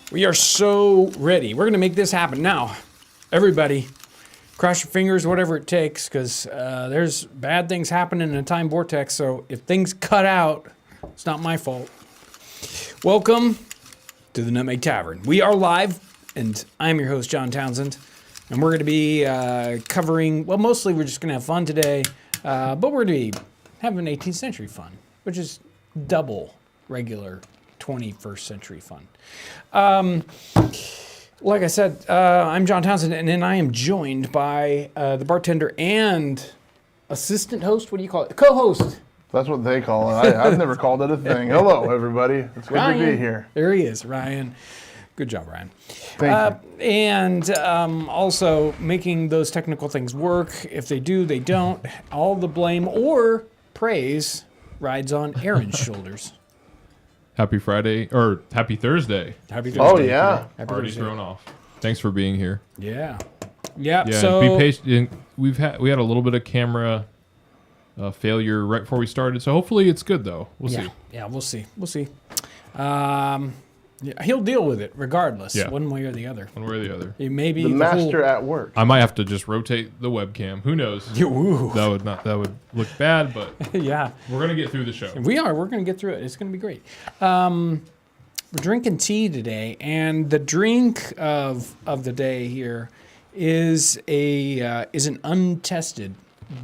We are so ready. We're going to make this happen. Now, everybody, cross your fingers, whatever it takes, because there's bad things happening in a time vortex. So if things cut out, it's not my fault. Welcome to the Nutmeg Tavern. We are live, and I'm your host, John Townsend. And we're going to be covering, well, mostly we're just going to have fun today, but we're going to be having 18th century fun, which is double regular 21st century fun. Like I said, I'm John Townsend, and then I am joined by the bartender and assistant host. What do you call it? Co-host. That's what they call it. I've never called it a thing. Hello, everybody. It's good to be here. There he is, Ryan. Good job, Ryan. Thank you. And also making those technical things work. If they do, they don't. All the blame or praise rides on Aaron's shoulders. Happy Friday, or happy Thursday. Happy Thursday. Oh, yeah. Happy Already Thursday. thrown off. Thanks for being here. Yeah. Yeah. Yeah, So be patient. We had a little bit of camera failure right before we started, so hopefully it's good though. We'll see. Yeah, we'll see. We'll see. Yeah, he'll deal with it regardless, Yeah. one way or the other. One way or the other. It may be The master at work. I might have to just rotate the webcam. Who knows? Ooh. That would look bad, but Yeah. we're gonna get through the show. We're going to get through it. It's going to be great. We're drinking tea today, and the drink of the day here is an untested,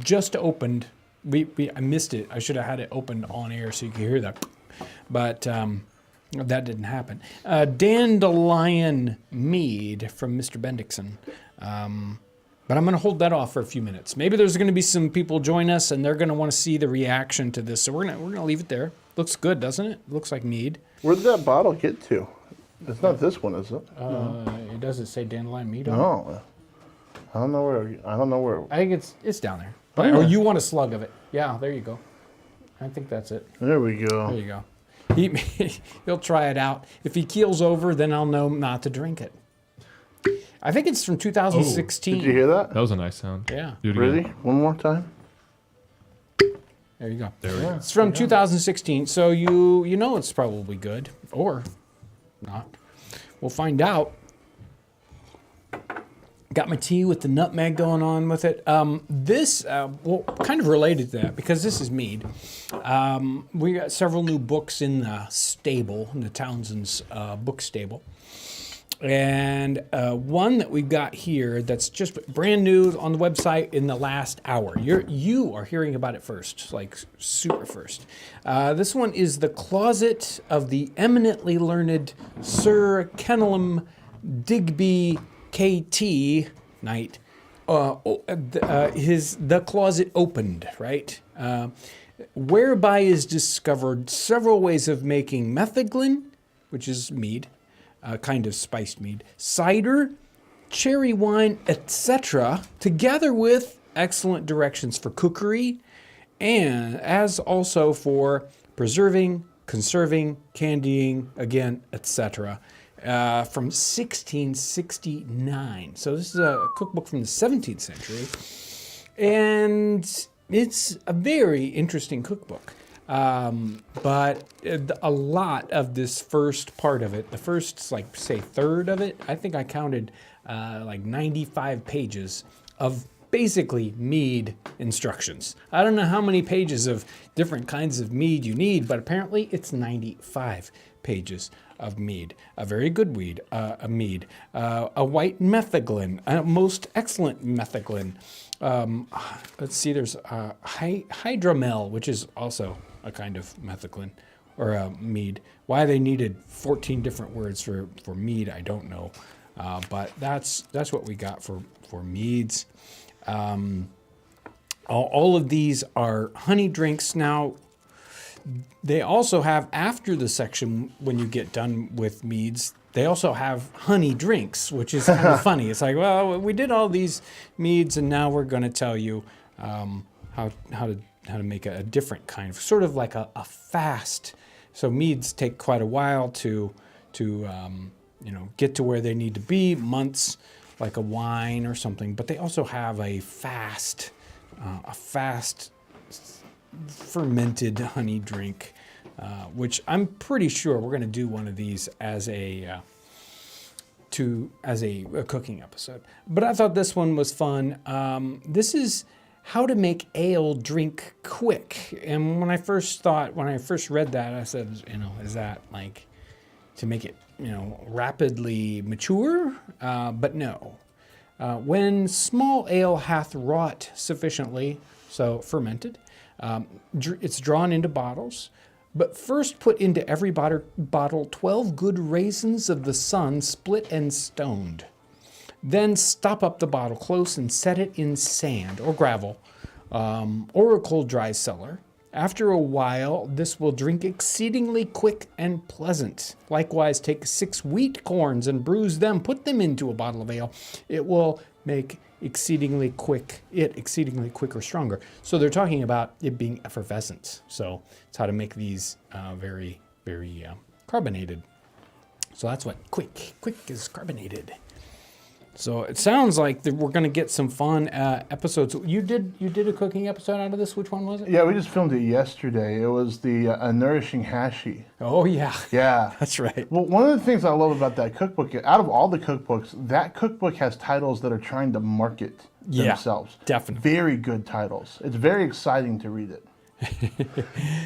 just opened. I missed it. I should have had it opened on air so you could hear that, but that didn't happen. Dandelion Mead from Mr. Bendixson. But I'm going to hold that off for a few minutes. Maybe there's going to be some people join us, and they're going to want to see the reaction to this. So we're gonna leave it there. Looks good, doesn't it? Looks like mead. Where did that bottle get to? It's not this one, is it? It doesn't say Dandelion Mead on it. No. I don't know where. I think it's down there. Oh, Or yeah. you want a slug of it. Yeah, there you go. I think that's it. There we go. There you go. He'll try it out. If he keels over, then I'll know not to drink it. I think it's from 2016. Did you hear that? That was a nice sound. Yeah. Do it Really? again. One more time? There you go. There we go. It's from 2016, so you know it's probably good, or not. We'll find out. Got my tea with the nutmeg going on with it. This, kind of related to that, because this is mead. We got several new books in the stable, in the Townsends book stable. And one that we've got here that's just brand new on the website in the last hour. You are hearing about it first, like super first. This one is The Closet of the Eminently Learned Sir Kenelm Digby K.T. Knight. The Closet Opened, right? Whereby is discovered several ways of making metheglin, which is mead, kind of spiced mead, cider, cherry wine, etc., together with excellent directions for cookery, and as also for preserving, conserving, candying, again, etc., from 1669. So this is a cookbook from the 17th century, and it's a very interesting cookbook. But a lot of this first part of it, the first, say, third of it, I think I counted 95 pages of basically mead instructions. I don't know how many pages of different kinds of mead you need, but apparently it's 95 pages of mead. A very good mead, a white metheglin, a most excellent metheglin. Let's see, there's hydromel, which is also a kind of metheglin or a mead. Why they needed 14 different words for mead, I don't know. But that's what we got for meads. All of these are honey drinks. Now, they also have, after the section, when you get done with meads, they also have honey drinks, which is kind of funny. It's like, well, we did all these meads, and now we're going to tell you how to make a different kind of, sort of like a fast. So meads take quite a while to get to where they need to be, months, like a wine or something. But they also have a fast fermented honey drink, which I'm pretty sure we're going to do one of these as a as a cooking episode. But I thought this one was fun. This is how to make ale drink quick. And when I first read that, I said, is that like to make it, rapidly mature? But no. When small ale hath wrought sufficiently, so fermented, it's drawn into bottles, but first put into every bottle 12 good raisins of the sun split and stoned. Then stop up the bottle close and set it in sand or gravel, or a cold dry cellar. After a while, this will drink exceedingly quick and pleasant. Likewise, take 6 wheat corns and bruise them, put them into a bottle of ale. It will make exceedingly quick or stronger. So they're talking about it being effervescent. So it's how to make these very, very carbonated. So that's what quick is carbonated. So it sounds like we're going to get some fun episodes. You did a cooking episode out of this. Which one was it? Yeah, we just filmed it yesterday. It was the Nourishing Hashi. Oh, yeah. Yeah. That's right. Well, one of the things I love about that cookbook, out of all the cookbooks, that cookbook has titles that are trying to market themselves. Definitely. Very good titles. It's very exciting to read it.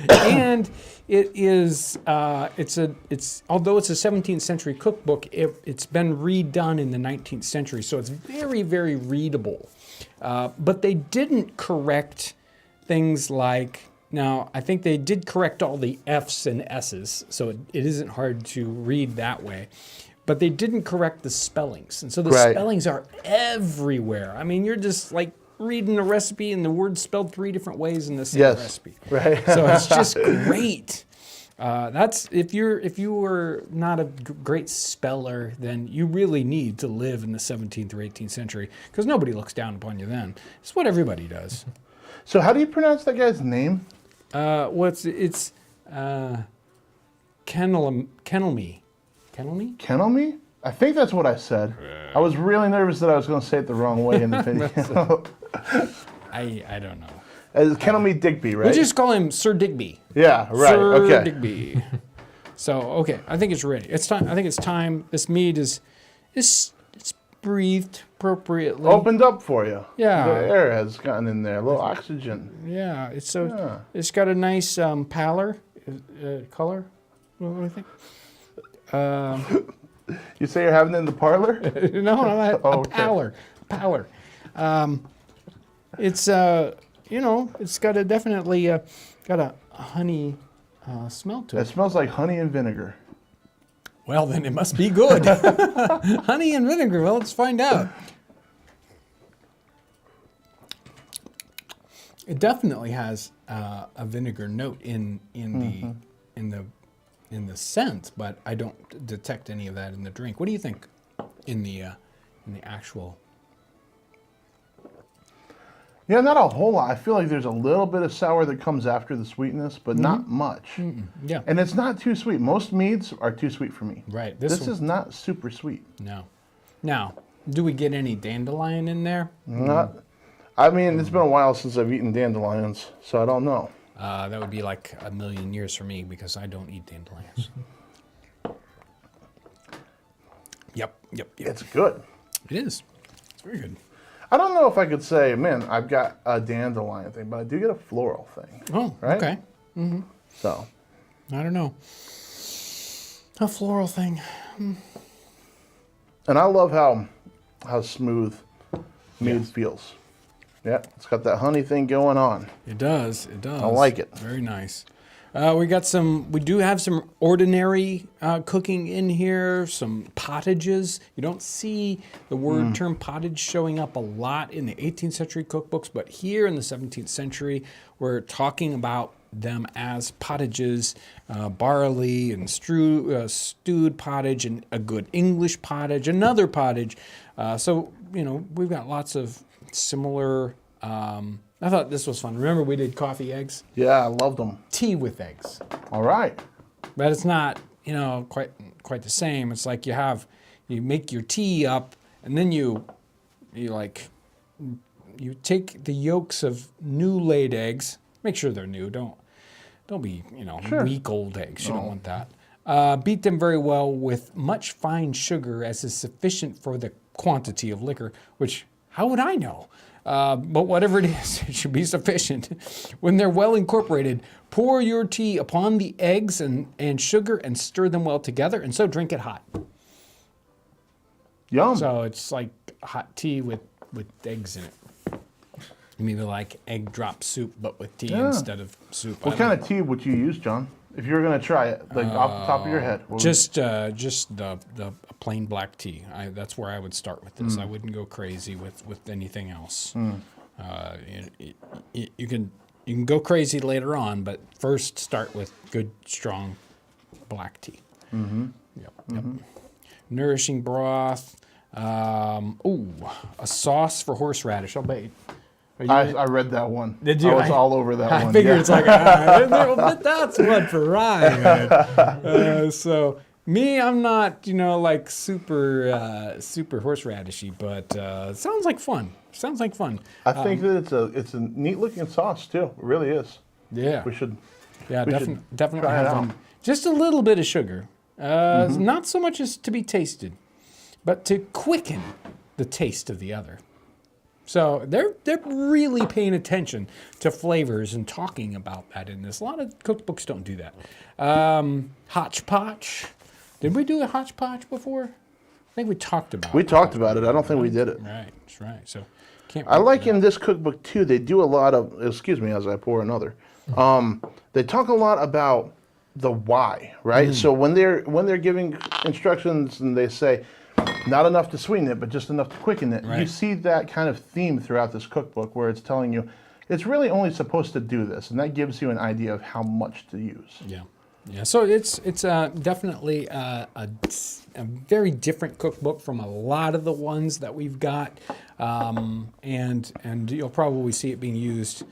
And it is although it's a 17th century cookbook, it's been redone in the 19th century, so it's very, very readable. But they didn't correct things like, now I think they did correct all the F's and S's, so it isn't hard to read that way. But they didn't correct the spellings, and so the spellings are everywhere. I mean, you're just like reading a recipe and the word's spelled 3 different ways in the same recipe. Right. So it's just great. That's if you were not a great speller, then you really need to live in the 17th or 18th century, because nobody looks down upon you then. It's what everybody does. So how do you pronounce that guy's name? It's Kennelme. Kennelme? I think that's what I said. I was really nervous that I was going to say it the wrong way in the video. I don't know. It's Kennelme Digby, right? We'll just call him Sir Digby. Yeah, right. Sir Okay. Digby. So, okay, I think it's ready. It's time. I think it's time. This mead is it's breathed appropriately. Opened up for you. Yeah. The air has gotten in there, a little oxygen. Yeah, it's got a nice color. What do you think? You say you're having it in the parlor? No, a okay. pallor. It's it's got a definitely got a honey smell to It it. smells like honey and vinegar. Well, then it must be good. Honey and vinegar. Well, let's find out. It definitely has a vinegar note in the scent, but I don't detect any of that in the drink. What do you think in the actual? Yeah, not a whole lot. I feel like there's a little bit of sour that comes after the sweetness, but not much. Yeah. And it's not too sweet. Most meads are too sweet for me. Right. This is not super sweet. No. Now, do we get any dandelion in there? Not. I mean, it's been a while since I've eaten dandelions, so I don't know. That would be like a million years for me, because I don't eat dandelions. Yep. It's good. It is. It's very good. I don't know if I could say, man, I've got a dandelion thing, but I do get a floral thing. Oh, right? okay. So. I don't know. A floral thing. And I love how smooth mead feels. Yeah, it's got that honey thing going on. It does. I like it. Very nice. We do have some ordinary cooking in here, some pottages. You don't see the term pottage showing up a lot in the 18th century cookbooks, but here in the 17th century, we're talking about them as pottages, barley and stewed pottage, and a good English pottage, another pottage. So, we've got lots of similar. I thought this was fun. Remember we did coffee eggs? Yeah, I loved them. Tea with eggs. All right. But it's not, quite the same. It's like you make your tea up, and then you take the yolks of new laid eggs. Make sure they're new. Don't be, Sure. week old eggs. You don't want that. Beat them very well with much fine sugar as is sufficient for the quantity of liquor, which, how would I know? But whatever it is, it should be sufficient. When they're well incorporated, pour your tea upon the eggs and sugar and stir them well together, and so drink it hot. Yum. So it's like hot tea with eggs in it. Maybe like egg drop soup, but with tea instead of soup. What kind of tea would you use, John? If you were going to try it, like off the top of your head. Just the plain black tea. That's where I would start with this. I wouldn't go crazy with anything else. You can go crazy later on, but first start with good strong black tea. Yep. Nourishing broth. A sauce for horseradish. I'll bet. I read that one. Did you? I was all over that one. I figured it's like, that's one for Ryan. So me, I'm not, like super horseradishy, but sounds like fun. I think that it's a neat looking sauce too. It really is. Yeah. We should. Yeah, definitely try it have out. just a little bit of sugar. Not so much as to be tasted, but to quicken the taste of the other. So they're really paying attention to flavors and talking about that in this. A lot of cookbooks don't do that. Hotchpotch. Did we do a hotchpotch before? I think we talked about it. We talked about it. I don't think we did it. Right, that's right. So can't. I like in this cookbook too. They do a lot of. Excuse me, as I pour another. They talk a lot about the why, right? So when they're giving instructions and they say, not enough to sweeten it, but just enough to quicken it. Right. You see that kind of theme throughout this cookbook where it's telling you it's really only supposed to do this, and that gives you an idea of how much to use. Yeah. So it's definitely a very different cookbook from a lot of the ones that we've got, and you'll probably see it being used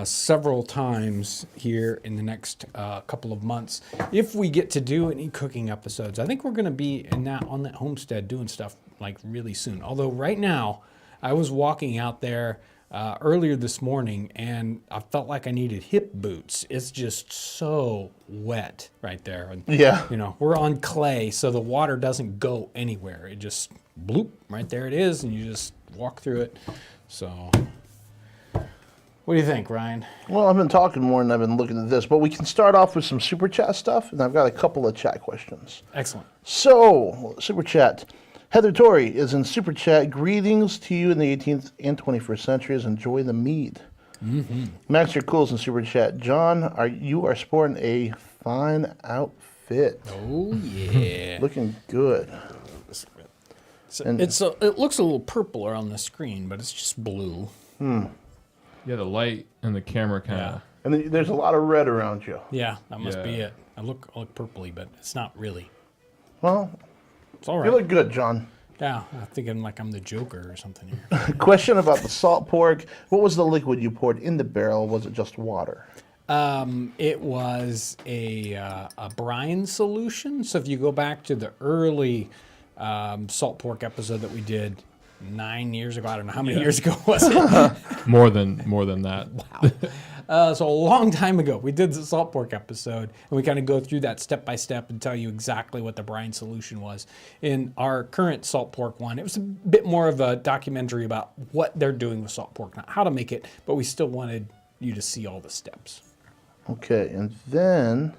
several times here in the next couple of months. If we get to do any cooking episodes, I think we're going to be on that homestead doing stuff like really soon. Although right now, I was walking out there earlier this morning and I felt like I needed hip boots. It's just so wet right there. And, Yeah. we're on clay, so the water doesn't go anywhere. It just bloop, right there it is, and you just walk through it. So what do you think, Ryan? Well, I've been talking more than I've been looking at this, but we can start off with some super chat stuff, and I've got a couple of chat questions. Excellent. So, super chat. Heather Torrey is in super chat. Greetings to you in the 18th and 21st centuries. Enjoy the mead. Max, you're cool in super chat. John, you are sporting a fine outfit. Oh yeah. Looking good. So it looks a little purpler on the screen, but it's just blue. Yeah, the light and the camera kind of. And then there's a lot of red around you. Yeah, that must be Yeah. it. I look purpley, but it's not really. Well, It's all right. you look good, John. Yeah, I'm thinking like I'm the Joker or something here. Question about the salt pork. What was the liquid you poured in the barrel? Was it just water? It was a brine solution. So if you go back to the early salt pork episode that we did 9 years ago, I don't know how many years ago was it. More than that. So a long time ago, we did the salt pork episode, and we kind of go through that step by step and tell you exactly what the brine solution was. In our current salt pork one, it was a bit more of a documentary about what they're doing with salt pork, not how to make it, but we still wanted you to see all the steps. Okay, and then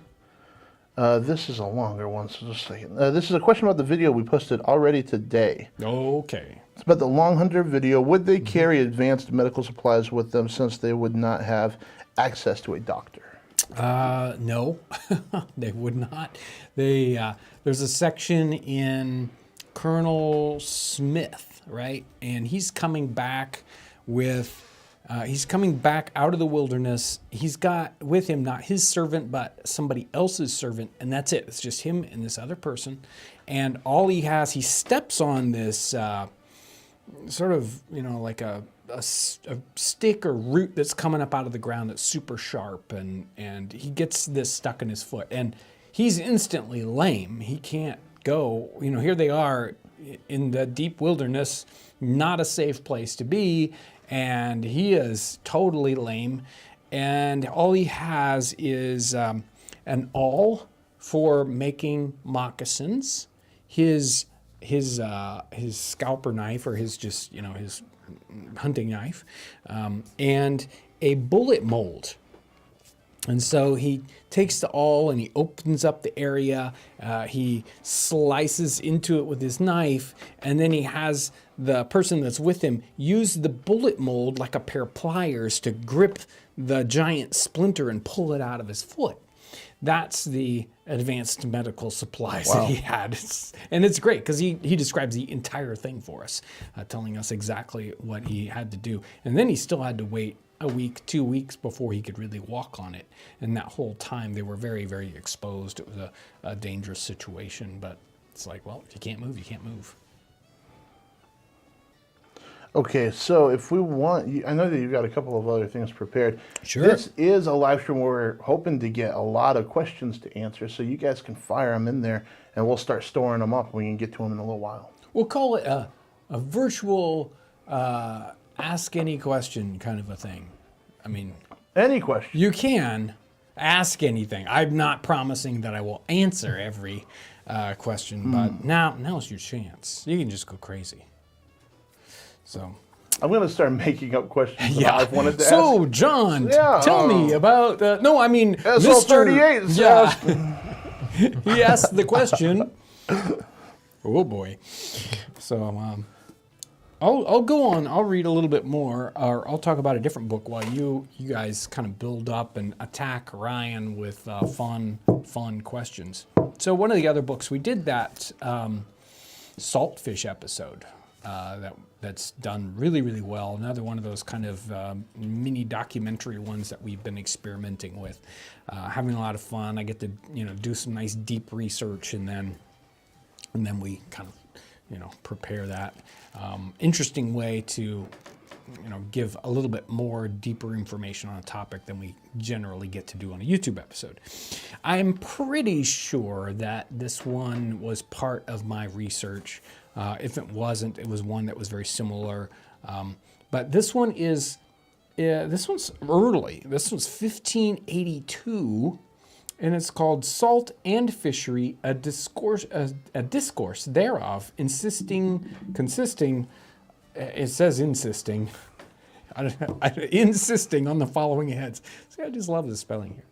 this is a longer one, so just a second. This is a question about the video we posted already today. Okay. It's about the Long Hunter video. Would they carry advanced medical supplies with them since they would not have access to a doctor? No, they would not. There's a section in Colonel Smith, right? And he's coming back out of the wilderness. He's got with him not his servant, but somebody else's servant, and that's it. It's just him and this other person. And all he steps on this sort of, like a stick or root that's coming up out of the ground that's super sharp, and he gets this stuck in his foot, and he's instantly lame. He can't go. Here they are in the deep wilderness, not a safe place to be, and he is totally lame, and all he has is an awl for making moccasins, his scalper knife, or his his hunting knife, and a bullet mold. And so he takes the awl and he opens up the area. He slices into it with his knife, and then he has the person that's with him use the bullet mold like a pair of pliers to grip the giant splinter and pull it out of his foot. That's the advanced medical supplies that he had. And it's great because he describes the entire thing for us, telling us exactly what he had to do. And then he still had to wait a week, 2 weeks before he could really walk on it. And that whole time they were very, very exposed. It was a dangerous situation, but it's like, well, if you can't move, you can't move. Okay, so if we want, I know that you've got a couple of other things prepared. Sure. This is a live stream where we're hoping to get a lot of questions to answer, so you guys can fire them in there, and we'll start storing them up. We can get to them in a little while. We'll call it a virtual ask any question kind of a thing. I mean, Any question? you can ask anything. I'm not promising that I will answer every question, but now's your chance. You can just go crazy. So, I'm going to start making up questions that I've wanted to ask. So, John, tell me about. No, I mean, SL38. He asked the question. Oh boy. So, I'll go on. I'll read a little bit more, or I'll talk about a different book while you guys kind of build up and attack Ryan with fun questions. So, one of the other books we did that saltfish episode. That's done really, really well. Another one of those kind of mini documentary ones that we've been experimenting with, having a lot of fun. I get to do some nice deep research, and then we kind of prepare that. Interesting way to give a little bit more deeper information on a topic than we generally get to do on a YouTube episode. I'm pretty sure that this one was part of my research. If it wasn't, it was one that was very similar. But this one is, this one's early. This one's 1582, and it's called "Salt and Fishery: a discourse thereof, consisting." It says insisting. Insisting on the following heads. See, I just love the spelling here.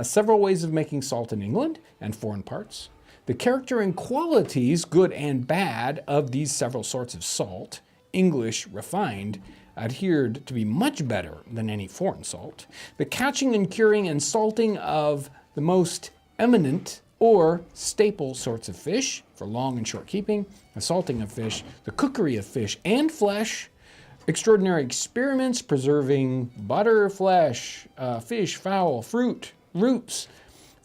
Several ways of making salt in England and foreign parts. The character and qualities, good and bad, of these several sorts of salt, English refined, adhered to be much better than any foreign salt. The catching and curing and salting of the most eminent or staple sorts of fish for long and short keeping, the salting of fish, the cookery of fish and flesh, extraordinary experiments preserving butter, flesh, fish, fowl, fruit, roots,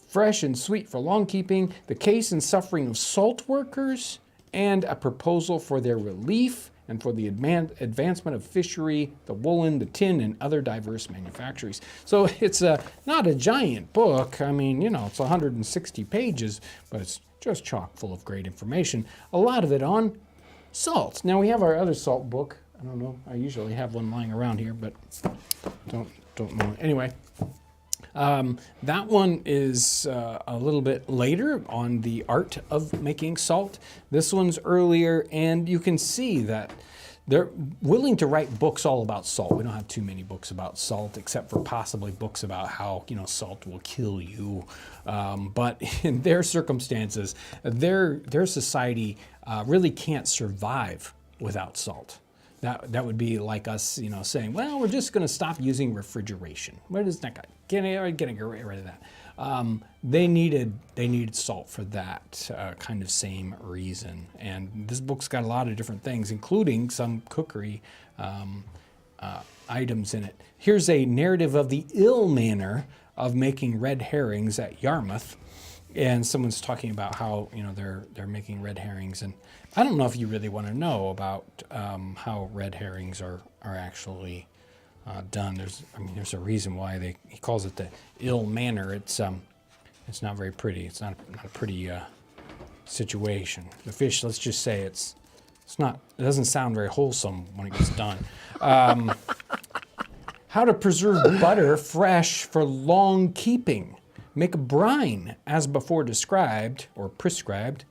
fresh and sweet for long keeping, the case and suffering of salt workers, and a proposal for their relief and for the advancement of fishery, the woolen, the tin, and other diverse manufactories. So it's not a giant book. I mean, it's 160 pages, but it's just chock full of great information. A lot of it on salt. Now we have our other salt book. I don't know. I usually have one lying around here, but don't know. Anyway. That one is a little bit later on the art of making salt. This one's earlier, and you can see that they're willing to write books all about salt. We don't have too many books about salt, except for possibly books about how salt will kill you. But in their circumstances, their society really can't survive without salt. That would be like us, saying, well, we're just going to stop using refrigeration. Where does that go? Get rid of that. They needed salt for that kind of same reason. And this book's got a lot of different things, including some cookery items in it. Here's a narrative of the ill manner of making red herrings at Yarmouth. And someone's talking about how they're making red herrings, and I don't know if you really want to know about how red herrings are actually done. There's a reason why he calls it the ill manner. It's not very pretty. It's not a pretty situation. The fish, let's just say it's not. It doesn't sound very wholesome when it gets done. How to preserve butter fresh for long keeping. Make a brine, as before described, or prescribed.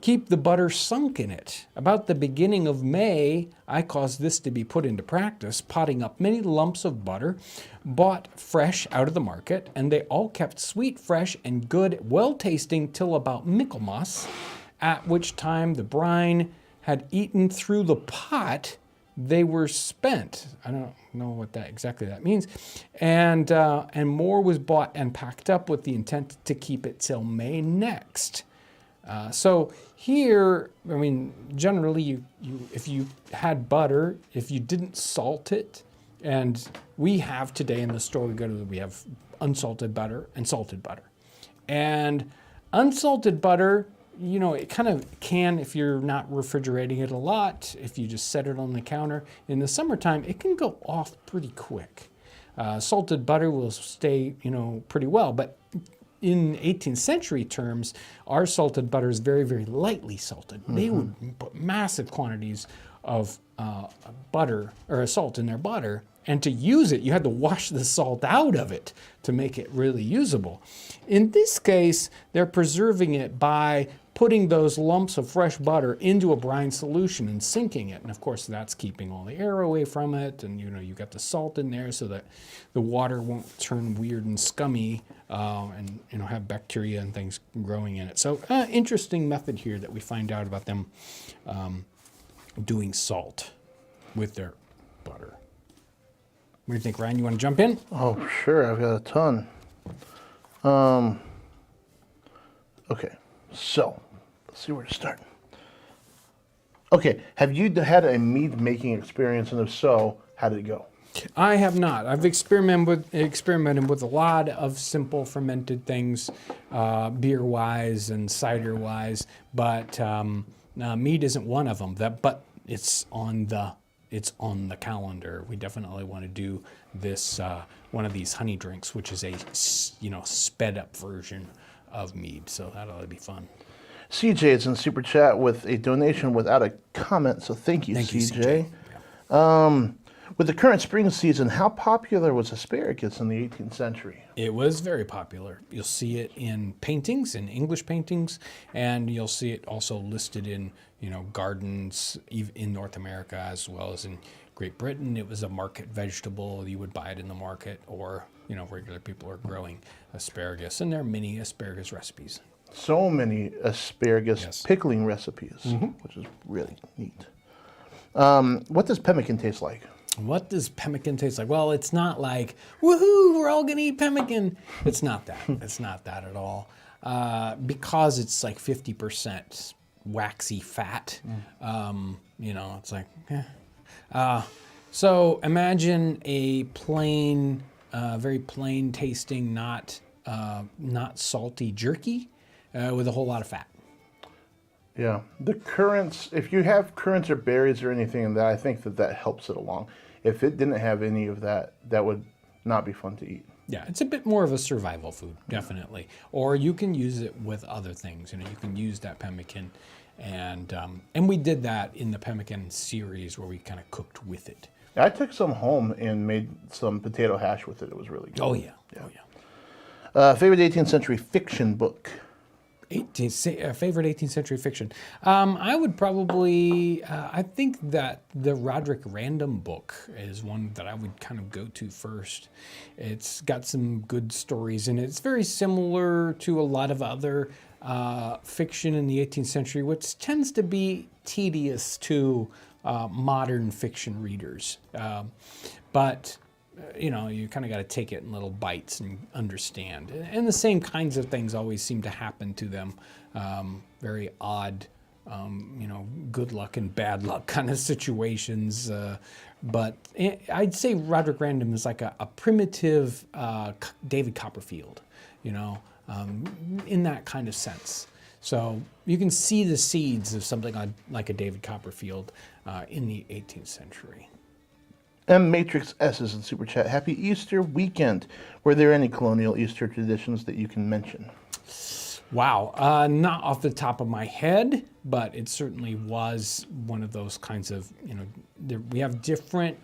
Keep the butter sunk in it. About the beginning of May, I caused this to be put into practice, potting up many lumps of butter, bought fresh out of the market, and they all kept sweet, fresh, and good, well-tasting till about Michaelmas, at which time the brine had eaten through the pot, they were spent. I don't know what exactly that means. And more was bought and packed up with the intent to keep it till May next. So here, I mean, generally, you if you had butter, if you didn't salt it, and we have today in the store we have unsalted butter and salted butter. And unsalted butter, it kind of can, if you're not refrigerating it a lot, if you just set it on the counter in the summertime, it can go off pretty quick. Salted butter will stay, pretty well, but in 18th century terms, our salted butter is very, very lightly salted. Mm-hmm. They would put massive quantities of butter or salt in their butter, and to use it, you had to wash the salt out of it to make it really usable. In this case, they're preserving it by putting those lumps of fresh butter into a brine solution and sinking it. And of course, that's keeping all the air away from it. And you got the salt in there so that the water won't turn weird and scummy and have bacteria and things growing in it. So interesting method here that we find out about them doing salt with their butter. What do you think, Ryan? You want to jump in? Oh, sure. I've got a ton. Okay, so let's see where to start. Okay, have you had a mead making experience, and if so, how did it go? I have not. I've experimented with a lot of simple fermented things, beer-wise and cider-wise, but mead isn't one of them. But it's on the calendar. We definitely want to do this one of these honey drinks, which is a sped up version of mead. So that ought to be fun. CJ is in Super Chat with a donation without a comment, so thank you, CJ. Yeah. With the current spring season, how popular was asparagus in the 18th century? It was very popular. You'll see it in paintings, in English paintings, and you'll see it also listed in gardens in North America as well as in Great Britain. It was a market vegetable. You would buy it in the market, or regular people are growing asparagus, and there are many asparagus recipes. So many asparagus pickling recipes, which is really neat. What does pemmican taste like? What does pemmican taste like? Well, it's not like, woohoo, we're all gonna eat pemmican. It's not that. It's not that at all. Because it's like 50% waxy fat. It's like, so imagine a plain, very plain tasting, not salty jerky with a whole lot of fat. Yeah, the currants, if you have currants or berries or anything in that, I think that helps it along. If it didn't have any of that, that would not be fun to eat. Yeah, it's a bit more of a survival food, definitely. Or you can use it with other things. You can use that pemmican, and we did that in the pemmican series where we kind of cooked with it. I took some home and made some potato hash with it. It was really good. Oh yeah. Oh yeah. Favorite 18th century fiction book? Favorite 18th century fiction. I would probably, I think that the Roderick Random book is one that I would kind of go to first. It's got some good stories in it. It's very similar to a lot of other fiction in the 18th century, which tends to be tedious to modern fiction readers. But you kind of got to take it in little bites and understand. And the same kinds of things always seem to happen to them. Very odd, good luck and bad luck kind of situations. But I'd say Roderick Random is like a primitive David Copperfield, in that kind of sense. So you can see the seeds of something like a David Copperfield in the 18th century. M Matrix S is in Super Chat. Happy Easter weekend. Were there any colonial Easter traditions that you can mention? Wow, not off the top of my head, but it certainly was one of those kinds of, we have different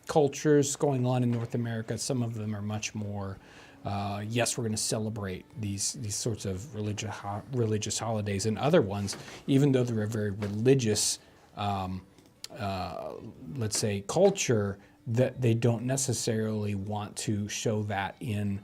cultures going on in North America. Some of them are much more yes, we're going to celebrate these sorts of religious holidays and other ones, even though they're a very religious, let's say, culture, that they don't necessarily want to show that in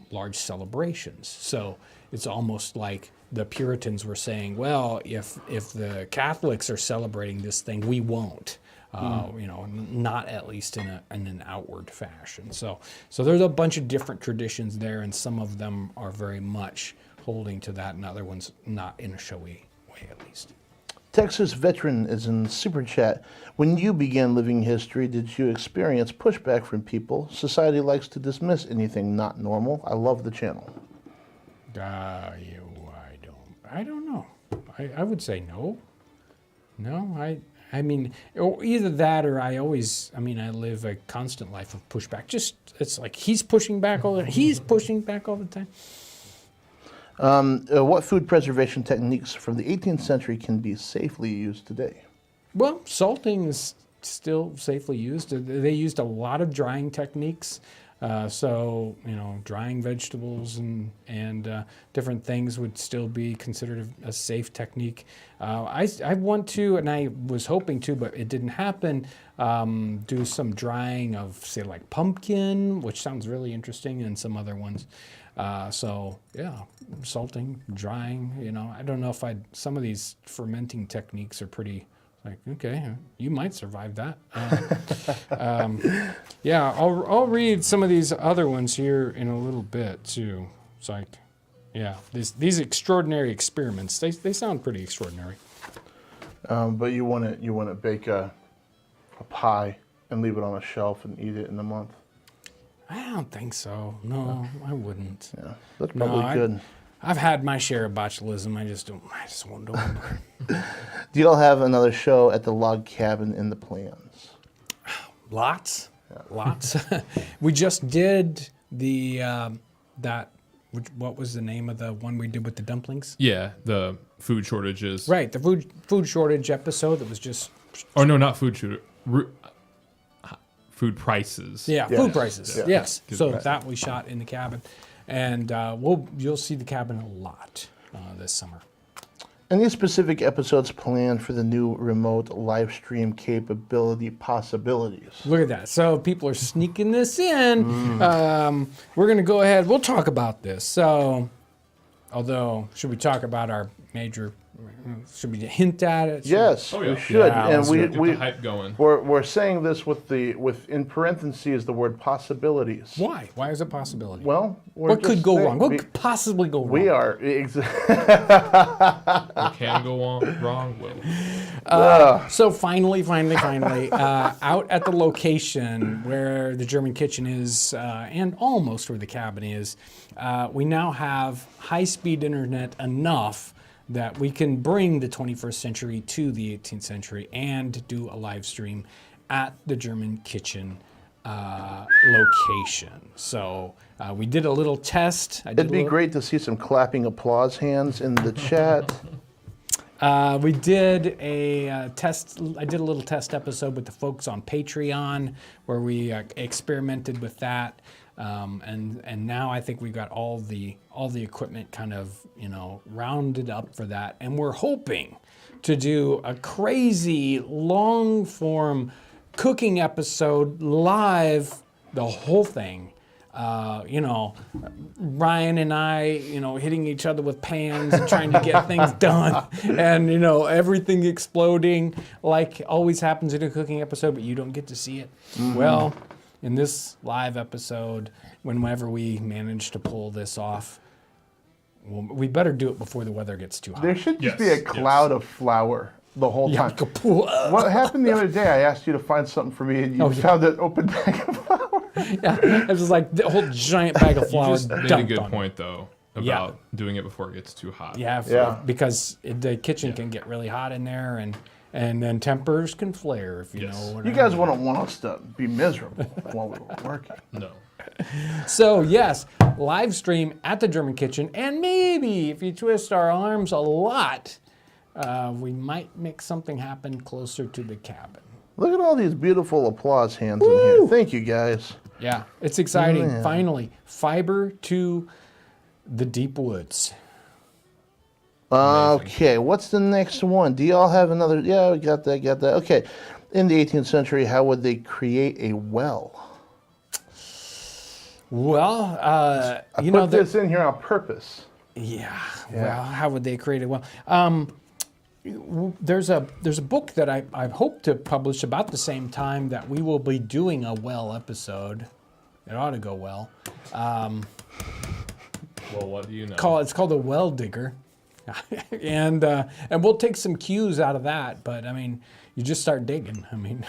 large celebrations. So it's almost like the Puritans were saying, well, if the Catholics are celebrating this thing, we won't. Not at least in an outward fashion. So there's a bunch of different traditions there, and some of them are very much holding to that, and other ones not in a showy way, at least. Texas Veteran is in Super Chat. When you began living history, did you experience pushback from people? Society likes to dismiss anything not normal. I love the channel. I don't know. I would say no. No, I mean, either that or I live a constant life of pushback. Just, it's like he's pushing back all the time. What food preservation techniques from the 18th century can be safely used today? Well, salting is still safely used. They used a lot of drying techniques. So, drying vegetables and different things would still be considered a safe technique. I want to, and I was hoping to, but it didn't happen, do some drying of, say, like pumpkin, which sounds really interesting, and some other ones. Salting, drying, I don't know if some of these fermenting techniques are pretty, like, okay, you might survive that. I'll read some of these other ones here in a little bit too. It's like, these extraordinary experiments. They sound pretty extraordinary. But you want to bake a pie and leave it on a shelf and eat it in a month? I don't think so. No, I wouldn't. Yeah, that's probably good. I've had my share of botulism. I just won't do it. Do y'all have another show at the log cabin in the plans? Lots. We just did what was the name of the one we did with the dumplings? Yeah, the food shortages. Right, the food shortage episode that was just... Oh, no, not food shortage. Food prices. Yeah, yes. Food prices. Yeah. Yes. So that we shot in the cabin. And you'll see the cabin a lot this summer. Any specific episodes planned for the new remote live stream capability possibilities? Look at that. So people are sneaking this in. We're going to go ahead. We'll talk about this. So, should we talk about our major... Should we hint at it? Yes, Oh, yeah. we should. Yeah, and Get the hype going. we're saying this with in parentheses the word possibilities. Why? Why is it a possibility? Well, what could go wrong? What could possibly go wrong? We are What can go wrong will. So finally, out at the location where the German kitchen is, and almost where the cabin is, we now have high-speed internet enough that we can bring the 21st century to the 18th century and do a live stream at the German kitchen location. So we did a little test. It'd be great to see some clapping applause hands in the chat. We did a test. I did a little test episode with the folks on Patreon where we experimented with that. And now I think we've got all the equipment kind of, rounded up for that. And we're hoping to do a crazy long form cooking episode live, the whole thing. Ryan and I, hitting each other with pans and trying to get things done, and everything exploding like always happens in a cooking episode, but you don't get to see it. Mm-hmm. Well, in this live episode, whenever we manage to pull this off, we better do it before the weather gets too hot. There should just be a cloud of flour the whole time. What happened the other day? I asked you to find something for me, and you found an open bag of flour. Yeah, it was like the whole giant bag of flour. You just made a good point, though, about doing it before it gets too hot. Yeah, because the kitchen can get really hot in there, and then tempers can flare, if you know what I mean. You guys wouldn't want us to be miserable while we were working. No. So, yes, live stream at the German kitchen, and maybe if you twist our arms a lot, we might make something happen closer to the cabin. Look at all these beautiful applause hands in here. Thank you, guys. Yeah, it's exciting. Finally, fiber to the deep woods. Okay, what's the next one? Do y'all have another? Yeah, we got that. Okay. In the 18th century, how would they create a well? Well, I you put know, this in here on purpose. yeah. Well, how would they create it? Well, there's a book that I hope to publish about the same time that we will be doing a well episode. It ought to go well. Well, what do you know? It's called The Well Digger. and we'll take some cues out of that, but I mean, you just start digging. I mean,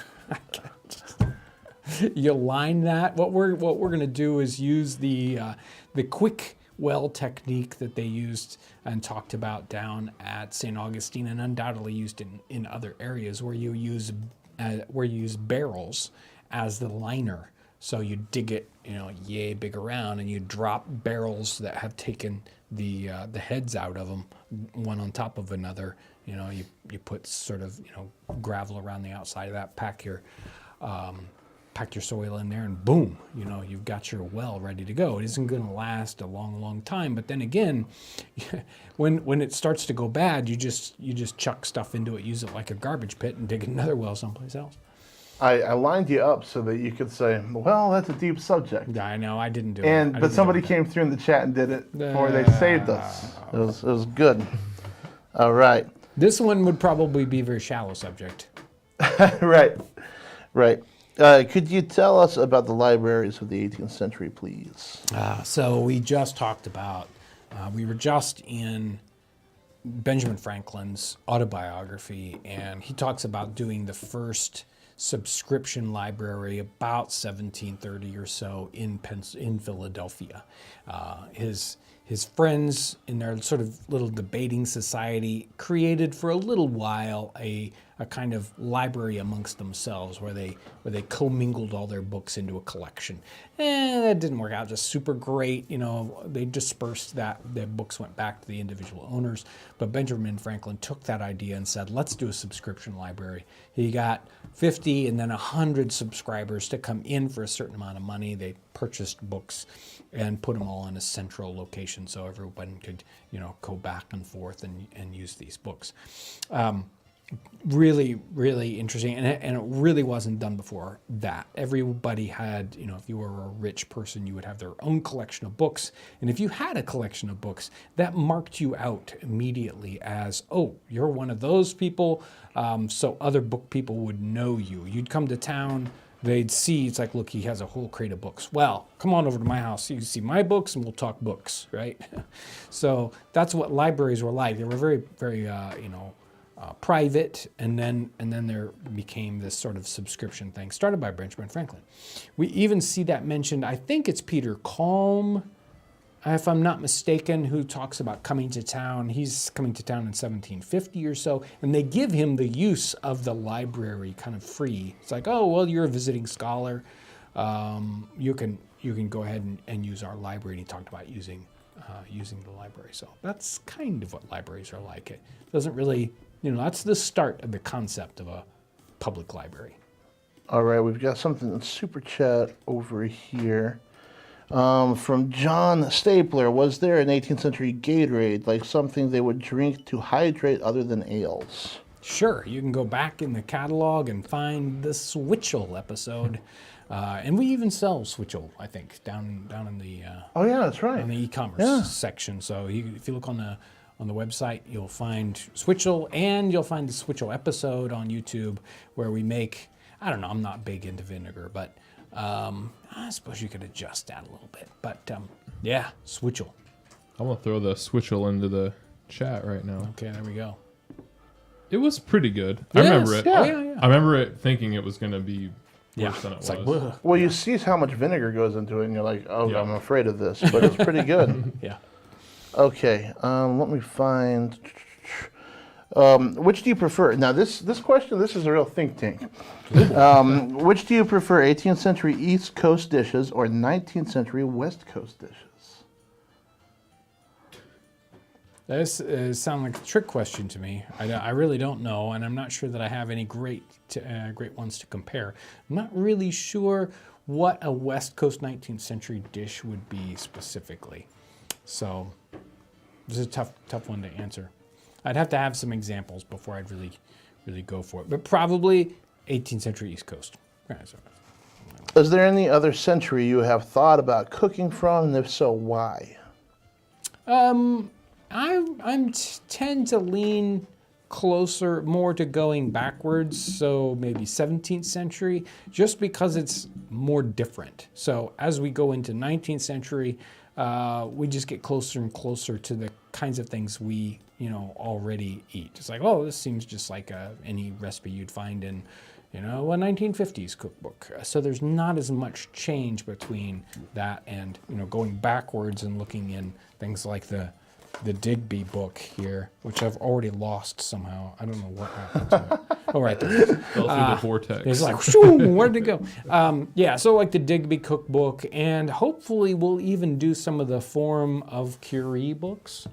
you line that. What we're gonna do is use the quick well technique that they used and talked about down at St. Augustine, and undoubtedly used in other areas where you use barrels as the liner. So you dig it, yay big around, and you drop barrels that have taken the heads out of them, one on top of another. You put sort of gravel around the outside of that, pack your soil in there, and boom, you've got your well ready to go. It isn't going to last a long time, but then again, when it starts to go bad, you just chuck stuff into it, use it like a garbage pit, and dig another well someplace else. I lined you up so that you could say, well, that's a deep subject. I know, I didn't do it. But somebody came through in the chat and did it before they saved us. It was good. All right. This one would probably be a very shallow subject. Right. Could you tell us about the libraries of the 18th century, please? So we just talked about, we were just in Benjamin Franklin's autobiography, and he talks about doing the first subscription library about 1730 or so in Philadelphia. His friends in their sort of little debating society created for a little while a kind of library amongst themselves where they commingled all their books into a collection. And that didn't work out just super great. They dispersed that. Their books went back to the individual owners. But Benjamin Franklin took that idea and said, let's do a subscription library. He got 50 and then 100 subscribers to come in for a certain amount of money. They purchased books and put them all in a central location so everyone could, go back and forth and use these books. Really, really interesting, and it really wasn't done before that. Everybody had, if you were a rich person, you would have their own collection of books, and if you had a collection of books, that marked you out immediately as, oh, you're one of those people, so other book people would know you. You'd come to town, they'd see, it's like, look, he has a whole crate of books. Well, come on over to my house, you can see my books, and we'll talk books, right? So that's what libraries were like. They were very, very, private, and then there became this sort of subscription thing started by Benjamin Franklin. We even see that mentioned, I think it's Peter Kalm, if I'm not mistaken, who talks about coming to town. He's coming to town in 1750 or so, and they give him the use of the library kind of free. It's like, oh, well, you're a visiting scholar. You can go ahead and use our library. And he talked about using the library. So that's kind of what libraries are like. It doesn't really, that's the start of the concept of a public library. All right, we've got something in super chat over here. From John Stapler, was there an 18th century Gatorade, like something they would drink to hydrate other than ales? Sure, you can go back in the catalog and find the Switchel episode. And we even sell Switchel, I think, down in the oh yeah, that's right, in the e-commerce section. So if you look on the website, you'll find Switchel, and you'll find the Switchel episode on YouTube where we make, I don't know, I'm not big into vinegar, but I suppose you could adjust that a little bit. But yeah, Switchel. I'm going to throw the Switchel into the chat right now. Okay, there we go. It was pretty good. Yes, I remember it. Yeah. Oh, yeah. I remember it thinking it was going to be worse than it was. Like, well, you see how much vinegar goes into it, and you're like, oh, I'm afraid of this, but it's pretty good. Yeah. Okay, let me find. Which do you prefer? Now, this question, this is a real think tank. Which do you prefer, 18th century East Coast dishes or 19th century West Coast dishes? This sounds like a trick question to me. I really don't know, and I'm not sure that I have any great ones to compare. I'm not really sure what a West Coast 19th century dish would be specifically. So this is a tough one to answer. I'd have to have some examples before I'd really go for it. But probably 18th century East Coast. Is there any other century you have thought about cooking from, and if so, why? I tend to lean closer, more to going backwards, so maybe 17th century, just because it's more different. So as we go into 19th century, we just get closer and closer to the kinds of things we, already eat. It's like, oh, this seems just like any recipe you'd find in, a 1950s cookbook. So there's not as much change between that and, going backwards and looking in things like the Digby book here, which I've already lost somehow. I don't know what happened to it. Oh, right there. Fell through the vortex. It's like, shoo, where'd it go? So like the Digby cookbook, and hopefully we'll even do some of the Forum of Curie books,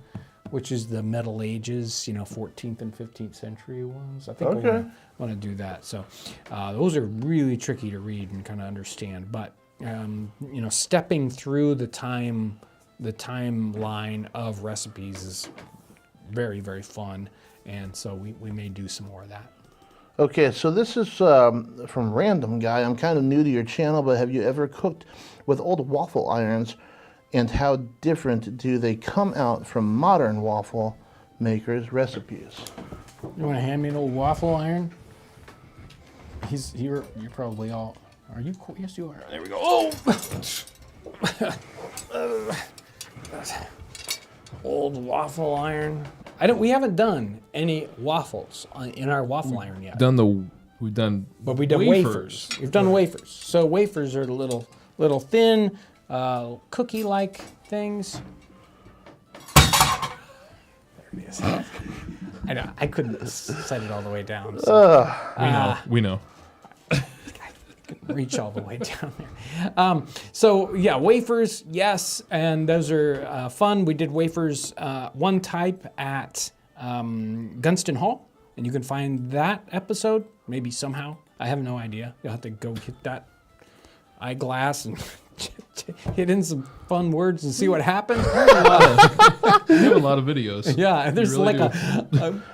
which is the Middle Ages, 14th and 15th century ones. I think we'll want to do that. So those are really tricky to read and kind of understand. But, stepping through the timeline of recipes is very, very fun. And so we may do some more of that. Okay, so this is from Random Guy. I'm kind of new to your channel, but have you ever cooked with old waffle irons? And how different do they come out from modern waffle makers' recipes? You want to hand me an old waffle iron? You're probably all. Are you cool? Yes, you are. There we go. Oh! Old waffle iron. We haven't done any waffles in our waffle iron yet. We've done wafers. We've done wafers. So wafers are the little thin, cookie-like things. There it is. I know. I couldn't set it all the way down. So. We know. Reach all the way down there. Wafers, yes, and those are fun. We did wafers one type at Gunston Hall, and you can find that episode maybe somehow. I have no idea. You'll have to go get that eyeglass and hit in some fun words and see what happens. You have a lot of videos. Yeah, there's really a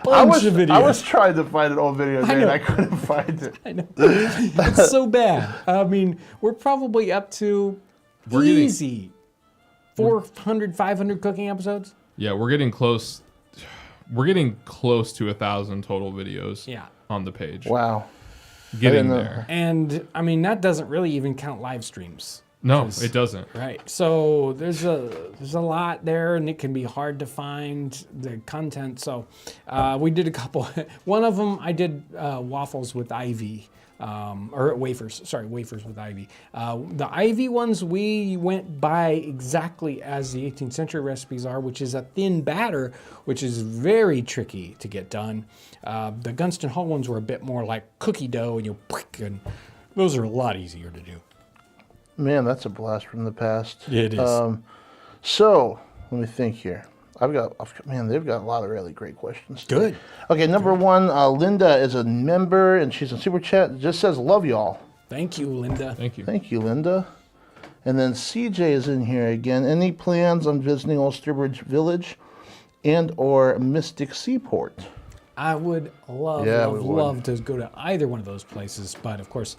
bunch of videos. I was trying to find an old video, and I couldn't find it. I know. It's so bad. I mean, we're probably up to easy 400, 500 cooking episodes. Yeah, we're getting close. We're getting close to 1,000 total videos. Yeah. On the page. Wow. Getting there. And I mean, that doesn't really even count live streams. No, it doesn't. Right. So there's a lot there, and it can be hard to find the content. So we did a couple. One of them I did waffles with ivy, or wafers. Sorry, wafers with ivy. The ivy ones we went by exactly as the 18th century recipes are, which is a thin batter, which is very tricky to get done. The Gunston Hall ones were a bit more like cookie dough, and those are a lot easier to do. Man, that's a blast from the past. It is. So, let me think here. They've got a lot of really great questions. Good. Okay, number one, Linda is a member, and she's in Super Chat. It just says, love y'all. Thank you, Linda. Thank you. Thank you, Linda. And then CJ is in here again. Any plans on visiting Old Sturbridge Village and or Mystic Seaport? I would love to go to either one of those places, but of course,